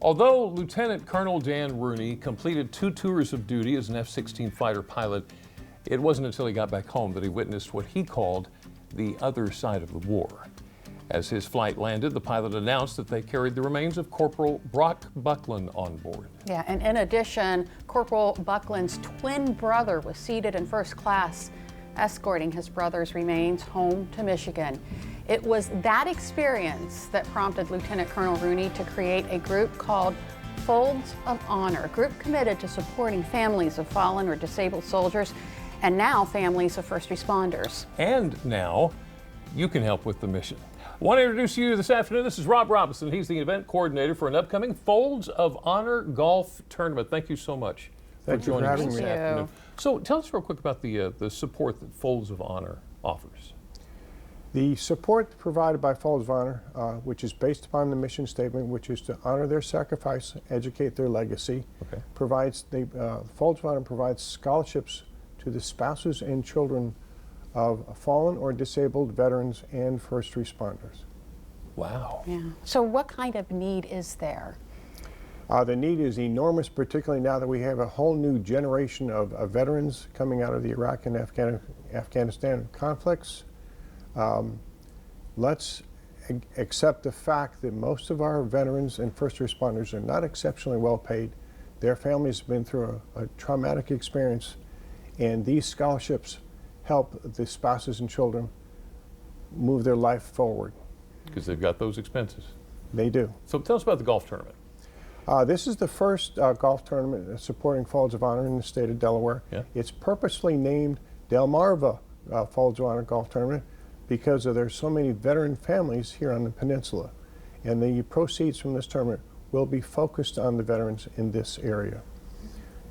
Although Lieutenant Colonel Dan Rooney completed 2 tours of duty as an F-16 fighter pilot, it wasn't until he got back home that he witnessed what he called the other side of the war. As his flight landed, the pilot announced that they carried the remains of Corporal Brock Buckland on board. Yeah, and in addition, Corporal Buckland's twin brother was seated in first class, escorting his brother's remains home to Michigan. It was that experience that prompted Lieutenant Colonel Rooney to create a group called Folds of Honor, a group committed to supporting families of fallen or disabled soldiers, and now families of first responders. And now you can help with the mission. I want to introduce you this afternoon. This is Rob Robinson. He's the event coordinator for an upcoming Folds of Honor golf tournament. Thank you so much for joining us this afternoon. So tell us real quick about the support that Folds of Honor offers. The support provided by Folds of Honor, which is based upon the mission statement, which is to honor their sacrifice, educate their legacy, Folds of Honor provides scholarships to the spouses and children of fallen or disabled veterans and first responders. Wow. Yeah. So what kind of need is there? The need is enormous, particularly now that we have a whole new generation of veterans coming out of the Iraq and Afghanistan conflicts. Let's accept the fact that most of our veterans and first responders are not exceptionally well paid. Their families have been through a traumatic experience, and these scholarships help the spouses and children move their life forward. Because they've got those expenses. They do. So tell us about the golf tournament. This is the first golf tournament supporting Folds of Honor in the state of Delaware. Yeah. It's purposely named Delmarva Folds of Honor Golf Tournament because there's so many veteran families here on the peninsula. And the proceeds from this tournament will be focused on the veterans in this area.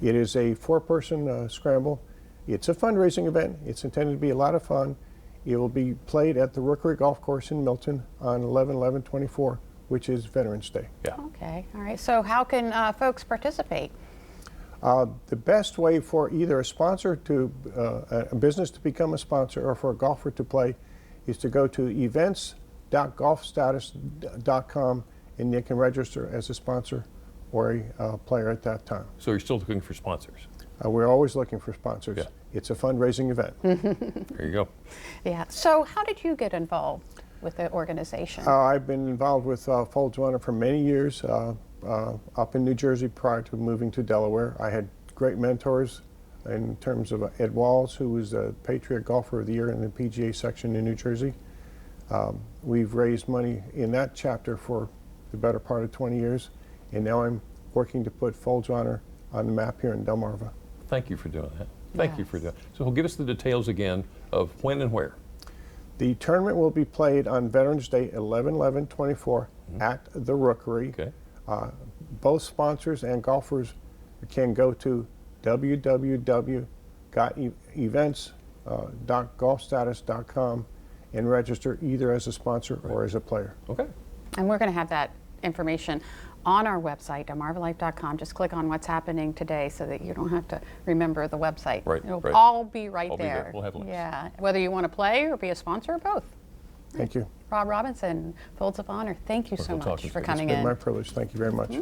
It is a 4-person scramble. It's a fundraising event. It's intended to be a lot of fun. It will be played at the Rookery Golf Course in Milton on 11/11/24, which is Veterans Day. Yeah. Okay, all right. So how can folks participate? The best way for either a sponsor to, a business to become a sponsor or for a golfer to play is to go to events.golfstatus.com and you can register as a sponsor or a player at that time. So you're still looking for sponsors? We're always looking for sponsors. Yeah. It's a fundraising event. There you go. Yeah. So how did you get involved with the organization? I've been involved with Folds of Honor for many years up in New Jersey prior to moving to Delaware. I had great mentors in terms of Ed Walls, who was the Patriot Golfer of the Year in the PGA section in New Jersey. We've raised money in that chapter for the better part of 20 years, and now I'm working to put Folds of Honor on the map here in Delmarva. Thank you for doing that. Thank you for doing that. So give us the details again of when and where. The tournament will be played on Veterans Day, 11/11/24 at the Rookery. Okay. Both sponsors and golfers can go to www.events.golfstatus.com and register either as a sponsor or as a player. Okay. And we're going to have that information on our website, DelmarvaLife.com. Just click on what's happening today so that you don't have to remember the website. Right. It'll all be right there. We'll have links. Yeah. Whether you want to play or be a sponsor or both. Thank you. Rob Robinson, Folds of Honor, thank you so much for coming in. It's been my privilege. Thank you very much.